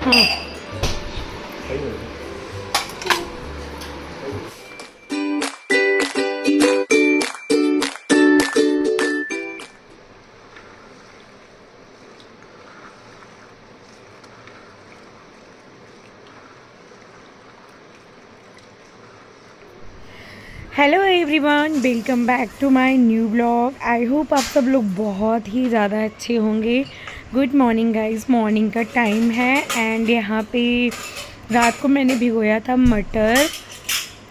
Hello everyone, welcome back to my new blog. I hope आप सब लोग बहुत ही ज़्यादा अच्छे होंगे। गुड मॉर्निंग गाइस, मॉर्निंग का टाइम है एंड यहाँ पे रात को मैंने भिगोया था मटर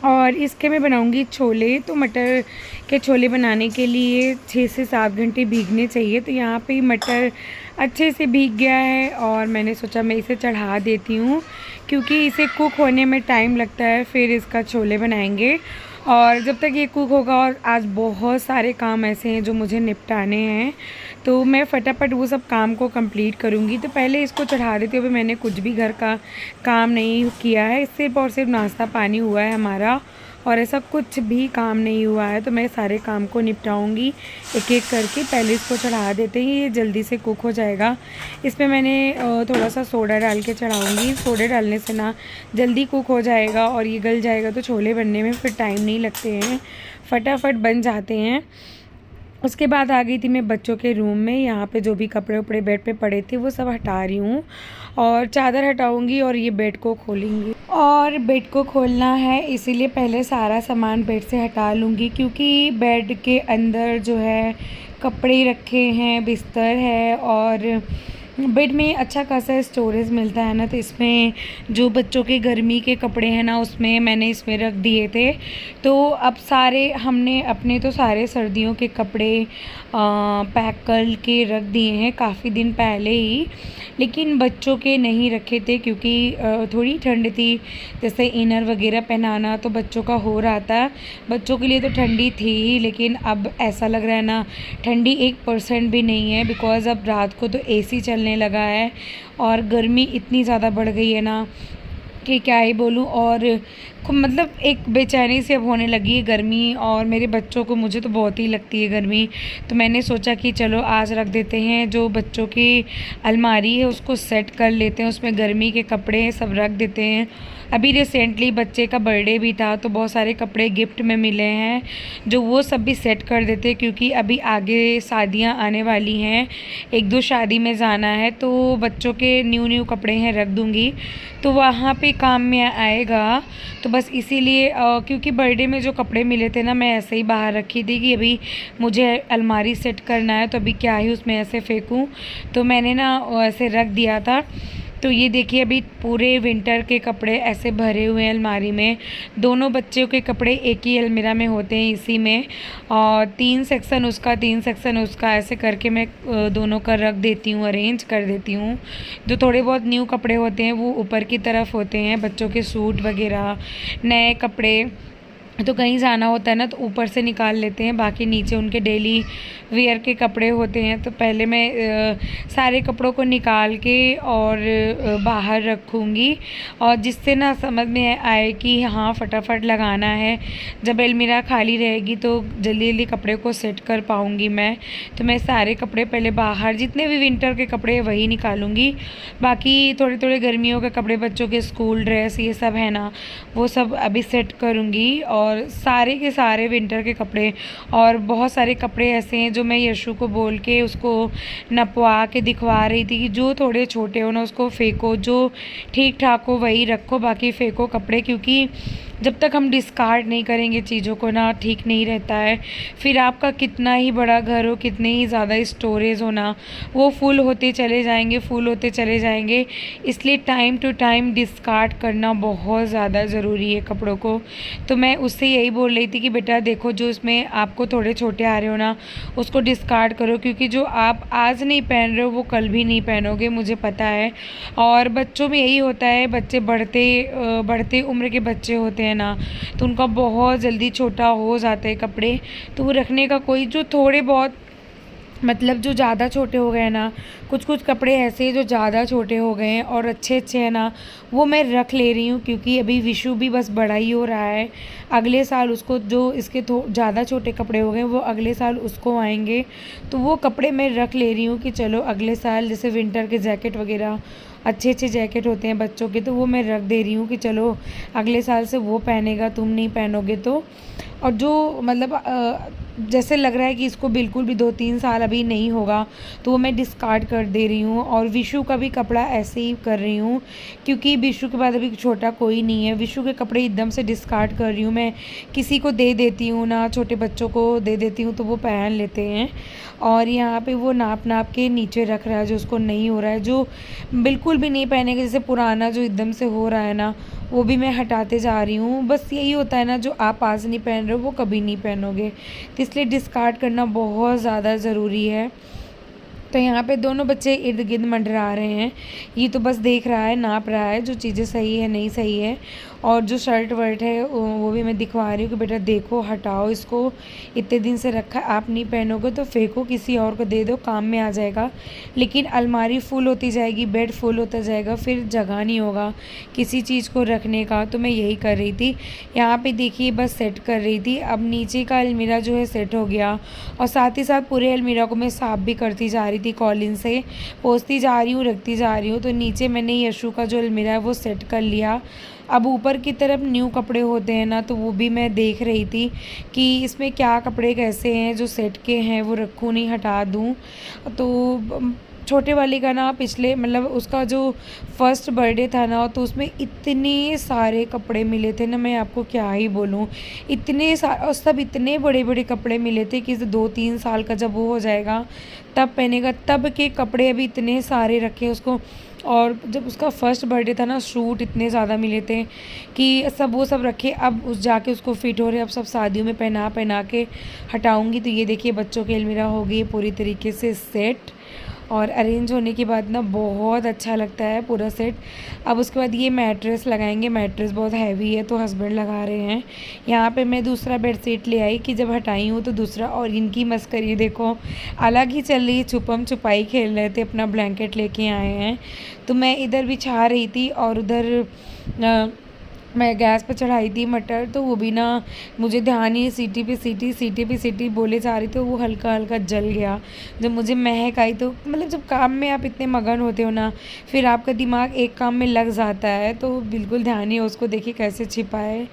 और इसके मैं बनाऊंगी छोले। तो मटर के छोले बनाने के लिए 6 से 7 घंटे भीगने चाहिए। तो यहाँ पे मटर अच्छे से भीग गया है और मैंने सोचा मैं इसे चढ़ा देती हूँ क्योंकि इसे कुक होने में टाइम लगता है। फिर इसका छोले बनाएंगे और जब तक ये कुक होगा, और आज बहुत सारे काम ऐसे हैं जो मुझे निपटाने हैं तो मैं फटाफट वो सब काम को कंप्लीट करूँगी। तो पहले इसको चढ़ा देती हूँ। अभी मैंने कुछ भी घर का काम नहीं किया है, सिर्फ और सिर्फ नाश्ता पानी हुआ है हमारा और ऐसा कुछ भी काम नहीं हुआ है। तो मैं सारे काम को निपटाऊंगी एक एक करके। पहले इसको चढ़ा देते हैं, ये जल्दी से कुक हो जाएगा। इसमें मैंने थोड़ा सा सोडा डाल के चढ़ाऊंगी। सोडे डालने से ना जल्दी कुक हो जाएगा और ये गल जाएगा तो छोले बनने में फिर टाइम नहीं लगते हैं, फटाफट बन जाते हैं। उसके बाद आ गई थी मैं बच्चों के रूम में। यहाँ पे जो भी कपड़े उपड़े बेड पे पड़े थे वो सब हटा रही हूँ और चादर हटाऊँगी और ये बेड को खोलूँगी। और बेड को खोलना है इसीलिए पहले सारा सामान बेड से हटा लूँगी क्योंकि बेड के अंदर जो है कपड़े रखे हैं, बिस्तर है और बेड में अच्छा खासा स्टोरेज मिलता है ना। तो इसमें जो बच्चों के गर्मी के कपड़े हैं ना उसमें मैंने इसमें रख दिए थे। तो अब सारे हमने अपने तो सारे सर्दियों के कपड़े पैक कर के रख दिए हैं काफ़ी दिन पहले ही, लेकिन बच्चों के नहीं रखे थे क्योंकि थोड़ी ठंड थी। जैसे इनर वगैरह पहनाना तो बच्चों का हो रहा था। बच्चों के लिए तो ठंडी थी ही, लेकिन अब ऐसा लग रहा है ना ठंडी 1% भी नहीं है बिकॉज़ अब रात को तो एसी चलने लगा है और गर्मी इतनी ज़्यादा बढ़ गई है ना कि क्या ही बोलूँ। और मतलब एक बेचैनी से अब होने लगी है गर्मी, और मेरे बच्चों को, मुझे तो बहुत ही लगती है गर्मी। तो मैंने सोचा कि चलो आज रख देते हैं, जो बच्चों की अलमारी है उसको सेट कर लेते हैं, उसमें गर्मी के कपड़े सब रख देते हैं। अभी रिसेंटली बच्चे का बर्थडे भी था तो बहुत सारे कपड़े गिफ्ट में मिले हैं जो वो सब भी सेट कर देते हैं क्योंकि अभी आगे शादियां आने वाली हैं, 1-2 शादी में जाना है तो बच्चों के न्यू कपड़े हैं रख दूँगी तो वहाँ पे काम में आएगा। तो बस इसीलिए क्योंकि बर्थडे में जो कपड़े मिले थे ना मैं ऐसे ही बाहर रखी थी कि अभी मुझे अलमारी सेट करना है तो अभी क्या ही उसमें ऐसे फेंकूँ, तो मैंने ना ऐसे रख दिया था। तो ये देखिए अभी पूरे विंटर के कपड़े ऐसे भरे हुए हैं अलमारी में। दोनों बच्चों के कपड़े एक ही अलमीरा में होते हैं इसी में, और 3 सेक्शन उसका 3 सेक्शन उसका, ऐसे करके मैं दोनों का रख देती हूँ, अरेंज कर देती हूँ। जो थोड़े बहुत न्यू कपड़े होते हैं वो ऊपर की तरफ होते हैं, बच्चों के सूट वगैरह नए कपड़े तो कहीं जाना होता है ना तो ऊपर से निकाल लेते हैं, बाकी नीचे उनके डेली वेयर के कपड़े होते हैं। तो पहले मैं सारे कपड़ों को निकाल के और बाहर रखूँगी और जिससे ना समझ में आए कि हाँ फटाफट लगाना है। जब अलमीरा खाली रहेगी तो जल्दी जल्दी कपड़े को सेट कर पाऊँगी मैं। तो मैं सारे कपड़े पहले बाहर, जितने भी विंटर के कपड़े हैं वही निकालूँगी, बाकी थोड़े थोड़े गर्मियों के कपड़े, बच्चों के स्कूल ड्रेस ये सब है ना वो सब अभी सेट करूँगी। और सारे के सारे विंटर के कपड़े, और बहुत सारे कपड़े ऐसे हैं जो मैं यशु को बोल के उसको नपवा के दिखवा रही थी कि जो थोड़े छोटे हो ना उसको फेंको, जो ठीक ठाक हो वही रखो, बाकी फेंको कपड़े, क्योंकि जब तक हम डिस्कार्ड नहीं करेंगे चीज़ों को ना ठीक नहीं रहता है। फिर आपका कितना ही बड़ा घर हो, कितने ही ज़्यादा स्टोरेज हो ना, वो फुल होते चले जाएंगे, फुल होते चले जाएंगे। इसलिए टाइम टू टाइम डिस्कार्ड करना बहुत ज़्यादा ज़रूरी है कपड़ों को। तो मैं उससे यही बोल रही थी कि बेटा देखो जो इसमें आपको थोड़े छोटे आ रहे हो ना उसको डिस्कार्ड करो, क्योंकि जो आप आज नहीं पहन रहे हो वो कल भी नहीं पहनोगे, मुझे पता है। और बच्चों में यही होता है, बच्चे बढ़ते उम्र के बच्चे होते हैं ना तो उनका बहुत जल्दी छोटा हो जाते हैं कपड़े, तो वो रखने का कोई, जो थोड़े बहुत मतलब जो ज़्यादा छोटे हो गए हैं ना, कुछ कुछ कपड़े ऐसे हैं जो ज़्यादा छोटे हो गए हैं और अच्छे अच्छे हैं ना, वो मैं रख ले रही हूँ क्योंकि अभी विशु भी बस बड़ा ही हो रहा है। अगले साल उसको, जो इसके ज़्यादा छोटे कपड़े हो गए वो अगले साल उसको आएंगे, तो वो कपड़े मैं रख ले रही हूँ कि चलो अगले साल जैसे विंटर के जैकेट वगैरह अच्छे अच्छे जैकेट होते हैं बच्चों के, तो वो मैं रख दे रही हूँ कि चलो अगले साल से वो पहनेगा, तुम नहीं पहनोगे तो। और जो मतलब जैसे लग रहा है कि इसको बिल्कुल भी 2-3 साल अभी नहीं होगा, तो वो मैं डिस्कार्ड कर दे रही हूँ। और विशु का भी कपड़ा ऐसे ही कर रही हूँ, क्योंकि विशु के बाद अभी छोटा कोई नहीं है। विशु के कपड़े एकदम से डिस्कार्ड कर रही हूँ मैं, किसी को दे देती हूँ ना, छोटे बच्चों को दे देती हूँ तो वो पहन लेते हैं। और यहाँ पे वो नाप नाप के नीचे रख रहा है जो उसको नहीं हो रहा है, जो बिल्कुल भी नहीं पहनेगा। जैसे पुराना जो एकदम से हो रहा है ना, वो भी मैं हटाते जा रही हूँ। बस यही होता है ना, जो आप आज नहीं पहन रहे हो वो कभी नहीं पहनोगे, तो इसलिए डिस्कार्ड करना बहुत ज़्यादा ज़रूरी है। तो यहाँ पे दोनों बच्चे इर्द गिर्द मंडरा रहे हैं, ये तो बस देख रहा है, नाप रहा है जो चीज़ें सही है नहीं सही है। और जो शर्ट वर्ट है वो भी मैं दिखवा रही हूँ कि बेटा देखो, हटाओ इसको, इतने दिन से रखा, आप नहीं पहनोगे तो फेंको, किसी और को दे दो, काम में आ जाएगा। लेकिन अलमारी फुल होती जाएगी, बेड फुल होता जाएगा, फिर जगह नहीं होगा किसी चीज़ को रखने का। तो मैं यही कर रही थी, यहाँ पे देखिए बस सेट कर रही थी। अब नीचे का अलमीरा जो है सेट हो गया, और साथ ही साथ पूरे अलमीरा को मैं साफ़ भी करती जा रही थी, कॉलिन से पोंछती जा रही हूँ, रखती जा रही हूँ। तो नीचे मैंने यशु का जो अलमीरा है वो सेट कर लिया। अब ऊपर की तरफ न्यू कपड़े होते हैं ना, तो वो भी मैं देख रही थी कि इसमें क्या कपड़े कैसे हैं जो सेट के हैं वो रखूँ नहीं हटा दूँ। तो छोटे वाले का ना पिछले मतलब उसका जो फर्स्ट बर्थडे था ना, तो उसमें इतने सारे कपड़े मिले थे ना, मैं आपको क्या ही बोलूँ, इतने सारे, और सब इतने बड़े बड़े कपड़े मिले थे कि 2-3 साल का जब वो हो जाएगा तब पहनेगा, तब के कपड़े अभी इतने सारे रखे उसको। और जब उसका फर्स्ट बर्थडे था ना, सूट इतने ज़्यादा मिले थे कि सब वो सब रखे, अब उस जाके उसको फिट हो रहे, अब सब शादियों में पहना पहना के हटाऊँगी। तो ये देखिए बच्चों की अलमीरा हो गई पूरी तरीके से सेट, और अरेंज होने के बाद ना बहुत अच्छा लगता है पूरा सेट। अब उसके बाद ये मैट्रेस लगाएंगे, मैट्रेस बहुत हैवी है तो हस्बैंड लगा रहे हैं। यहाँ पे मैं दूसरा बेडशीट ले आई कि जब हटाई हूँ तो दूसरा, और इनकी मस्करी देखो अलग ही चल रही है, छुपम छुपाई खेल रहे थे, अपना ब्लैंकेट लेके आए हैं। तो मैं इधर बिछा रही थी और उधर मैं गैस पर चढ़ाई थी मटर, तो वो भी ना मुझे ध्यान ही, सीटी पे सीटी, सीटी पे सीटी बोले जा रही थी, वो हल्का हल्का जल गया। जब मुझे महक आई तो मतलब जब काम में आप इतने मगन होते हो ना, फिर आपका दिमाग एक काम में लग जाता है, तो बिल्कुल ध्यान ही उसको देखिए कैसे छिपाए।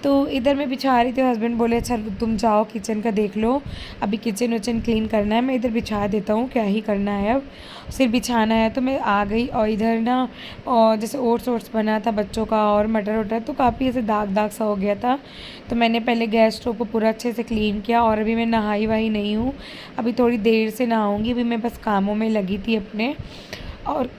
तो इधर मैं बिछा रही थी, हस्बैंड बोले अच्छा तुम जाओ किचन का देख लो, अभी किचन विचन क्लीन करना है, मैं इधर बिछा देता हूँ, क्या ही करना है अब, सिर्फ बिछाना है। तो मैं आ गई, और इधर ना और जैसे ओट्स बना था बच्चों का और मटर वटर, तो काफ़ी ऐसे दाग दाग सा हो गया था। तो मैंने पहले गैस स्टोव को पूरा अच्छे से क्लीन किया, और अभी मैं नहाई वहाई नहीं हूँ, अभी थोड़ी देर से नहाऊँगी, अभी मैं बस कामों में लगी थी अपने। और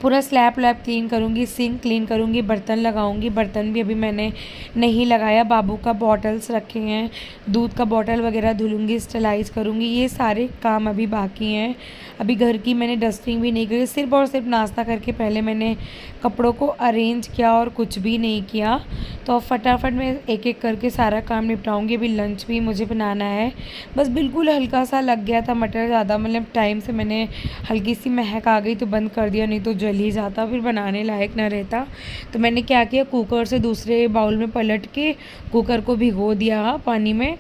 पूरा स्लैब व्लैब क्लीन करूँगी, सिंक क्लीन करूँगी, बर्तन लगाऊँगी, बर्तन भी अभी मैंने नहीं लगाया, बाबू का बॉटल्स रखे हैं, दूध का बॉटल वगैरह धुलूँगी, स्टरलाइज़ करूँगी, ये सारे काम अभी बाकी हैं। अभी घर की मैंने डस्टिंग भी नहीं करी, सिर्फ और सिर्फ नाश्ता करके पहले मैंने कपड़ों को अरेंज किया और कुछ भी नहीं किया। तो अब फटाफट मैं एक एक करके सारा काम निपटाऊँगी। अभी लंच भी मुझे बनाना है, बस बिल्कुल हल्का सा लग गया था मटर, ज़्यादा मतलब टाइम से मैंने हल्की सी महक आ गई तो बंद कर दिया, नहीं तो जल ही जाता, फिर बनाने लायक ना रहता। तो मैंने क्या किया, कुकर से दूसरे बाउल में पलट के कुकर को भिगो दिया पानी में,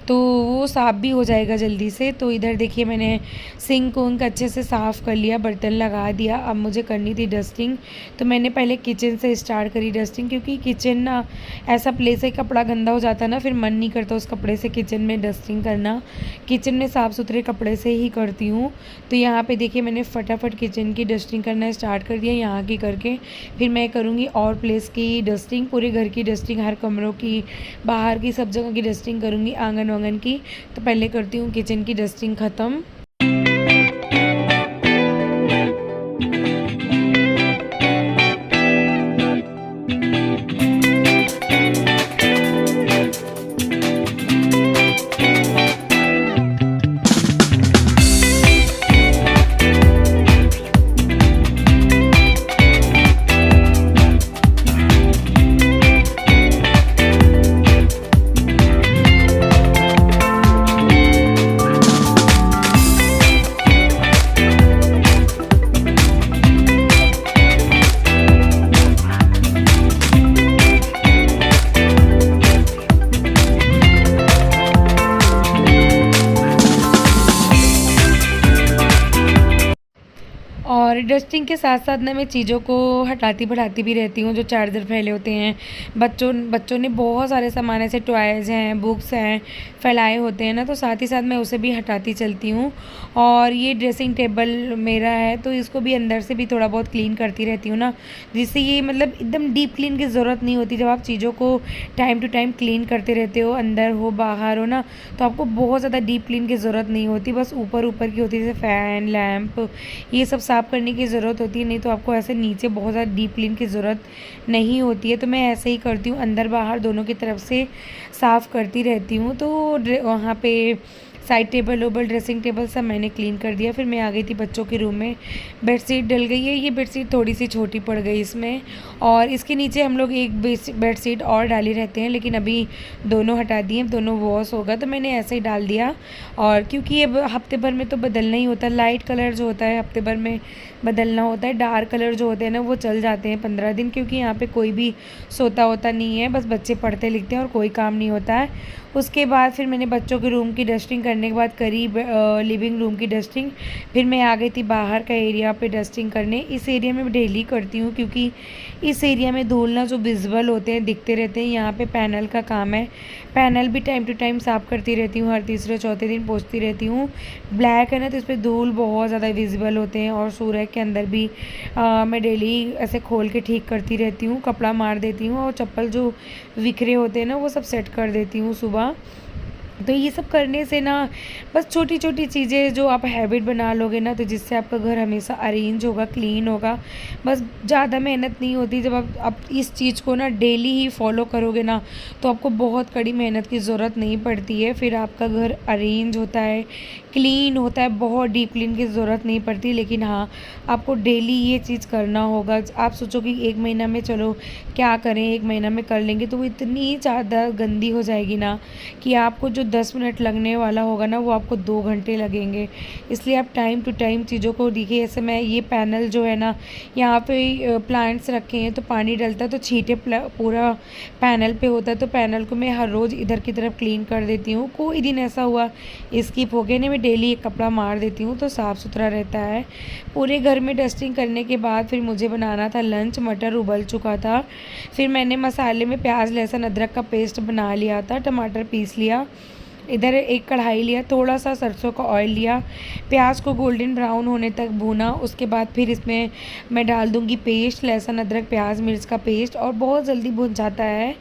तो वो साफ़ भी हो जाएगा जल्दी से। तो इधर देखिए मैंने सिंक उंक अच्छे से साफ़ कर लिया, बर्तन लगा दिया। अब मुझे करनी थी डस्टिंग, तो मैंने पहले किचन से स्टार्ट करी डस्टिंग, क्योंकि किचन ना ऐसा प्लेस है, कपड़ा गंदा हो जाता है ना, फिर मन नहीं करता उस कपड़े से किचन में डस्टिंग करना। किचन में साफ़ सुथरे कपड़े से ही करती हूँ। तो यहाँ पे देखिए मैंने फटाफट किचन की डस्टिंग करना स्टार्ट कर दिया, यहाँ की करके फिर मैं करूँगी और प्लेस की डस्टिंग, पूरे घर की डस्टिंग, हर कमरों की, बाहर की, सब जगह की डस्टिंग करूँगी, आंगन वांगन की। तो पहले करती हूँ किचन की डस्टिंग ख़त्म। और डस्टिंग के साथ साथ ना मैं चीज़ों को हटाती बढ़ाती भी रहती हूँ, जो चार्जर फैले होते हैं। बच्चों ने बहुत सारे सामान ऐसे टॉयज़ हैं, बुक्स हैं, फैलाए होते हैं ना, तो साथ ही साथ मैं उसे भी हटाती चलती हूँ। और ये ड्रेसिंग टेबल मेरा है, तो इसको भी अंदर से भी थोड़ा बहुत क्लीन करती रहती हूँ ना, जिससे ये मतलब एकदम डीप क्लीन की ज़रूरत नहीं होती। जब आप चीज़ों को टाइम टू टाइम क्लीन करते रहते हो, अंदर हो बाहर हो ना, तो आपको बहुत ज़्यादा डीप क्लीन की ज़रूरत नहीं होती। बस ऊपर ऊपर की होती है, जैसे फ़ैन, लैंप, ये सब साफ़ करने की ज़रूरत होती है। नहीं तो आपको ऐसे नीचे बहुत ज़्यादा डीप क्लीन की ज़रूरत नहीं होती है। तो मैं ऐसे ही करती हूँ, अंदर बाहर दोनों की तरफ से साफ़ करती रहती हूँ। तो वहाँ पे साइड टेबल ओबल ड्रेसिंग टेबल सब मैंने क्लीन कर दिया। फिर मैं आ गई थी बच्चों के रूम में। बेडशीट डल गई है, ये बेडशीट थोड़ी सी छोटी पड़ गई इसमें, और इसके नीचे हम लोग एक बेडशीट और डाले रहते हैं, लेकिन अभी दोनों हटा दिए, दोनों वॉश होगा तो मैंने ऐसे ही डाल दिया। और क्योंकि अब हफ्ते भर में तो बदलना ही होता है, लाइट कलर जो होता है हफ्ते भर में बदलना होता है, डार्क कलर जो होते हैं ना वो चल जाते हैं 15 दिन, क्योंकि यहाँ पे कोई भी सोता होता नहीं है, बस बच्चे पढ़ते लिखते हैं और कोई काम नहीं होता है। उसके बाद फिर मैंने बच्चों के रूम की डस्टिंग करने के बाद करी लिविंग रूम की डस्टिंग। फिर मैं आ गई थी बाहर का एरिया पे डस्टिंग करने। इस एरिया में डेली करती हूँ, क्योंकि इस एरिया में धूल ना जो विजिबल होते हैं, दिखते रहते हैं। यहाँ पे पैनल का काम है, पैनल भी टाइम टू टाइम साफ़ करती रहती हूँ, हर तीसरे चौथे दिन पोंछती रहती हूँ। ब्लैक है ना, तो इस पर धूल बहुत ज़्यादा विजिबल होते हैं। और सूरज के अंदर भी मैं डेली ऐसे खोल के ठीक करती रहती हूँ, कपड़ा मार देती हूँ, और चप्पल जो बिखरे होते हैं ना वो सब सेट कर देती हूँ सुबह। तो ये सब करने से ना, बस छोटी छोटी चीज़ें जो आप हैबिट बना लोगे ना, तो जिससे आपका घर हमेशा अरेंज होगा, क्लीन होगा। बस ज़्यादा मेहनत नहीं होती। जब आप इस चीज़ को ना डेली ही फॉलो करोगे ना, तो आपको बहुत कड़ी मेहनत की ज़रूरत नहीं पड़ती है। फिर आपका घर अरेंज होता है, क्लीन होता है, बहुत डीप क्लीन की ज़रूरत नहीं पड़ती। लेकिन हाँ, आपको डेली ये चीज़ करना होगा। आप सोचो कि एक महीना में चलो क्या करें, एक महीना में कर लेंगे, तो वो इतनी ज़्यादा गंदी हो जाएगी ना कि आपको जो 10 मिनट लगने वाला होगा ना, वो आपको 2 घंटे लगेंगे। इसलिए आप टाइम टू टाइम चीज़ों को देखिए। ऐसे मैं ये पैनल जो है ना, यहाँ पे प्लांट्स रखे हैं, तो पानी डलता है तो छींटे पूरा पैनल पे होता है, तो पैनल को मैं हर रोज़ इधर की तरफ क्लीन कर देती हूँ। कोई दिन ऐसा हुआ स्किप हो गया नहीं, मैं डेली एक कपड़ा मार देती हूँ, तो साफ़ सुथरा रहता है। पूरे घर में डस्टिंग करने के बाद फिर मुझे बनाना था लंच। मटर उबल चुका था। फिर मैंने मसाले में प्याज, लहसुन, अदरक का पेस्ट बना लिया था, टमाटर पीस लिया। इधर एक कढ़ाई लिया, थोड़ा सा सरसों का ऑयल लिया, प्याज को गोल्डन ब्राउन होने तक भूना। उसके बाद फिर इसमें मैं डाल दूँगी पेस्ट, लहसुन, अदरक, प्याज, मिर्च का पेस्ट, और बहुत जल्दी भुन जाता है।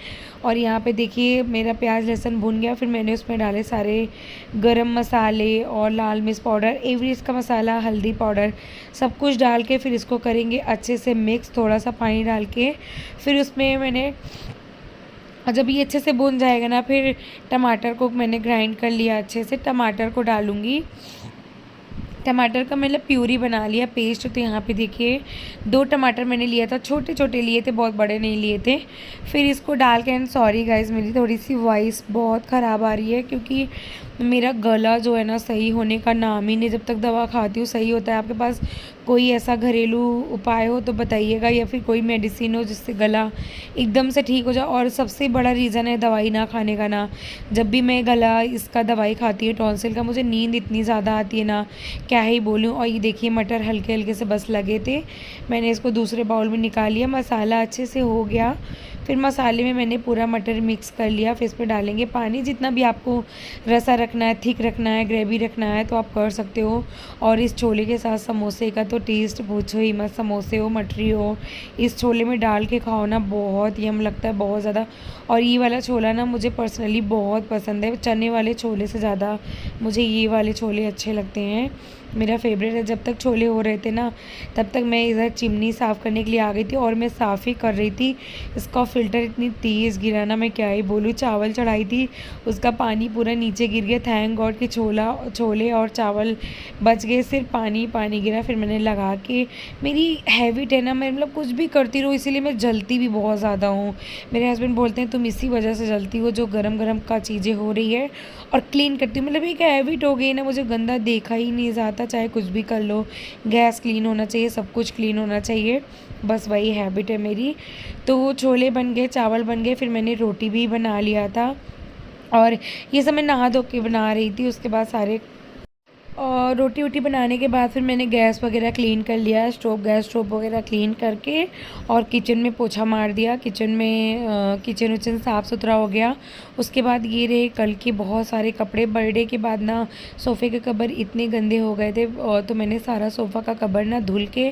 और यहाँ पे देखिए मेरा प्याज लहसुन भुन गया। फिर मैंने उसमें डाले सारे गरम मसाले और लाल मिर्च पाउडर, एवरेस्ट का मसाला, हल्दी पाउडर, सब कुछ डाल के फिर इसको करेंगे अच्छे से मिक्स, थोड़ा सा पानी डाल के। फिर उसमें मैंने, और जब ये अच्छे से भुन जाएगा ना, फिर टमाटर को मैंने ग्राइंड कर लिया अच्छे से, टमाटर को डालूँगी। टमाटर का मतलब प्यूरी बना लिया, पेस्ट। तो यहाँ पे देखिए 2 टमाटर मैंने लिया था, छोटे छोटे लिए थे, बहुत बड़े नहीं लिए थे। फिर इसको डाल के, एंड सॉरी गाइस मेरी थोड़ी सी वॉइस बहुत ख़राब आ रही है, क्योंकि मेरा गला जो है ना सही होने का नाम ही नहीं। जब तक दवा खाती हूँ सही होता है। आपके पास कोई ऐसा घरेलू उपाय हो तो बताइएगा, या फिर कोई मेडिसिन हो जिससे गला एकदम से ठीक हो जाए। और सबसे बड़ा रीज़न है दवाई ना खाने का ना। जब भी मैं गला इसका दवाई खाती हूँ टॉन्सिल का, मुझे नींद इतनी ज़्यादा आती है ना, क्या ही बोलूँ। और ये देखिए मटर हल्के हल्के से बस लगे थे, मैंने इसको दूसरे बाउल में निकाल लिया। मसाला अच्छे से हो गया। फिर मसाले में मैंने पूरा मटर मिक्स कर लिया। फिर इसमें डालेंगे पानी, जितना भी आपको रसा रखना है, थिक रखना है, ग्रेवी रखना है, तो आप कर सकते हो। और इस छोले के साथ समोसे का तो टेस्ट पूछो ही मत। समोसे हो, मटरी हो, इस छोले में डाल के खाओ ना, बहुत यम लगता है, बहुत ज़्यादा। और ये वाला छोला ना मुझे पर्सनली बहुत पसंद है, चने वाले छोले से ज़्यादा मुझे ये वाले छोले अच्छे लगते हैं, मेरा फेवरेट है। जब तक छोले हो रहे थे ना, तब तक मैं इधर चिमनी साफ़ करने के लिए आ गई थी, और मैं साफ़ ही कर रही थी। इसका फ़िल्टर इतनी तेज़ गिरा ना, मैं क्या ही बोलूँ। चावल चढ़ाई थी, उसका पानी पूरा नीचे गिर गया। थैंक गॉड कि छोले और चावल बच गए, सिर्फ पानी पानी गिरा। फिर मैंने लगा के, मेरी हैबिट है ना, मैं मतलब कुछ भी करती रहूँ, इसीलिए मैं जलती भी बहुत ज़्यादा हूँ। मेरे हस्बैंड बोलते हैं तुम इसी वजह से जलती हो, जो गरम गरम का चीज़ें हो रही है और क्लीन करती हूँ। मतलब एक हैबिट हो गई ना, मुझे गंदा देखा ही नहीं जाता, चाहे कुछ भी कर लो। गैस क्लीन होना चाहिए, सब कुछ क्लीन होना चाहिए, बस वही हैबिट है मेरी। तो छोले बन गए, चावल बन गए, फिर मैंने रोटी भी बना लिया था। और ये सब मैं नहा धो के बना रही थी। उसके बाद सारे और रोटी वोटी बनाने के बाद फिर मैंने गैस वगैरह क्लीन कर लिया, गैस स्टोव वगैरह क्लीन करके और किचन में पोछा मार दिया। किचन में किचन विचन साफ़ सुथरा हो गया। उसके बाद ये रहे कल के बहुत सारे कपड़े। बर्थडे के बाद ना सोफ़े के कवर इतने गंदे हो गए थे, और तो मैंने सारा सोफ़ा का कवर ना धुल के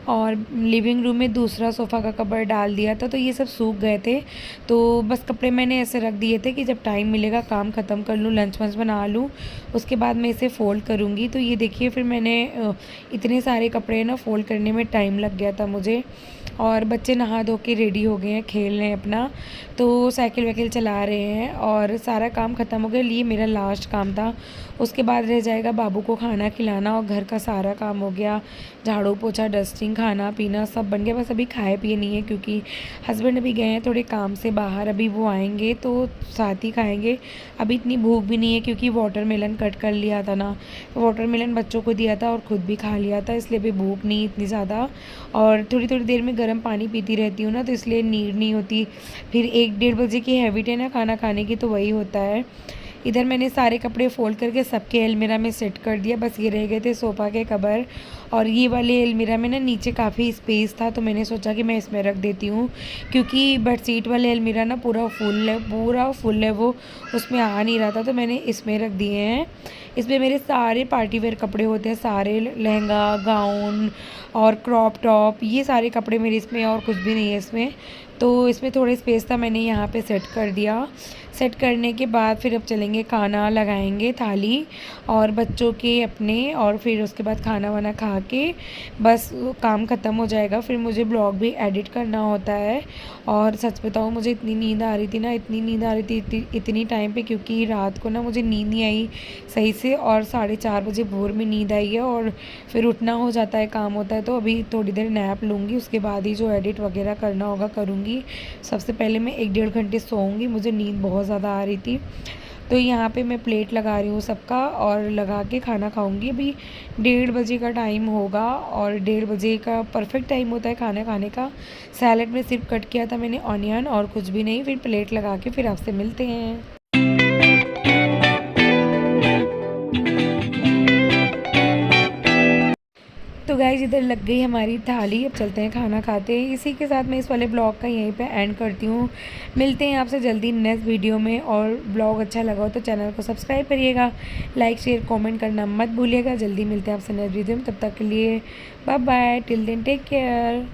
और लिविंग रूम में दूसरा सोफ़ा का कवर डाल दिया था, तो ये सब सूख गए थे। तो बस कपड़े मैंने ऐसे रख दिए थे कि जब टाइम मिलेगा काम ख़त्म कर लूँ, लंच वंच बना लूँ, उसके बाद मैं इसे फ़ोल्ड करूँगी। तो ये देखिए फिर मैंने इतने सारे कपड़े ना फ़ोल्ड करने में टाइम लग गया था मुझे। और बच्चे नहा धो के रेडी हो गए हैं, खेल रहे हैं अपना, तो साइकिल वाइकिल चला रहे हैं और सारा काम ख़त्म हो गया। ये मेरा लास्ट काम था। उसके बाद रह जाएगा बाबू को खाना खिलाना, और घर का सारा काम हो गया, झाड़ू पोछा डस्टिंग खाना पीना सब बन गया। बस अभी खाए पिए नहीं है क्योंकि हस्बैंड अभी गए हैं थोड़े काम से बाहर, अभी वो आएंगे तो साथ ही खाएंगे। अभी इतनी भूख भी नहीं है क्योंकि वाटरमेलन कट कर लिया था ना, वाटरमेलन बच्चों को दिया था और ख़ुद भी खा लिया था, इसलिए भी भूख नहीं इतनी ज़्यादा। और थोड़ी थोड़ी देर में गर्म पानी पीती रहती हूँ ना, तो इसलिए नीड नहीं होती। फिर 1-1:30 बजे की हैबिट है ना खाना खाने की, तो वही होता है। इधर मैंने सारे कपड़े फ़ोल्ड करके सबके अलमीरा में सेट कर दिया। बस ये रह गए थे सोफ़ा के कवर, और ये वाले अलमीरा में ना नीचे काफ़ी स्पेस था, तो मैंने सोचा कि मैं इसमें रख देती हूँ, क्योंकि बेडशीट वाले अलमीरा ना पूरा फुल है वो, उसमें आ नहीं रहा था, तो मैंने इसमें रख दिए हैं। इसमें मेरे सारे पार्टी वेयर कपड़े होते हैं, सारे लहंगा गाउन और क्रॉप टॉप, ये सारे कपड़े मेरे इसमें, और कुछ भी नहीं है इसमें। तो इसमें थोड़ी स्पेस था, मैंने यहाँ पे सेट कर दिया। सेट करने के बाद फिर अब चलेंगे खाना लगाएंगे थाली और बच्चों के अपने, और फिर उसके बाद खाना वाना खा के बस काम ख़त्म हो जाएगा। फिर मुझे ब्लॉग भी एडिट करना होता है। और सच बताऊँ मुझे इतनी नींद आ रही थी ना, इतनी नींद आ रही थी इतनी टाइम पे, क्योंकि रात को ना मुझे नींद नहीं आई सही से, और 4:30 बजे भोर में नींद आई है, और फिर उठना हो जाता है, काम होता है। तो अभी थोड़ी देर नैप लूँगी, उसके बाद ही जो एडिट वगैरह करना होगा करूँगी। सबसे पहले मैं 1-1.5 घंटे सोऊंगी, मुझे नींद बहुत ज़्यादा आ रही थी। तो यहाँ पे मैं प्लेट लगा रही हूँ सबका, और लगा के खाना खाऊंगी। अभी 1:30 बजे का टाइम होगा, और 1:30 बजे का परफेक्ट टाइम होता है खाना खाने का। सैलेड में सिर्फ कट किया था मैंने ऑनियन, और कुछ भी नहीं। फिर प्लेट लगा के फिर आपसे मिलते हैं। तो गाइस इधर लग गई हमारी थाली, अब चलते हैं खाना खाते हैं। इसी के साथ मैं इस वाले ब्लॉग का यहीं पे एंड करती हूँ। मिलते हैं आपसे जल्दी नेक्स्ट वीडियो में, और ब्लॉग अच्छा लगा हो तो चैनल को सब्सक्राइब करिएगा, लाइक शेयर कमेंट करना मत भूलिएगा। जल्दी मिलते हैं आपसे नेक्स्ट वीडियो में, तब तक के लिए bye bye, till then take care.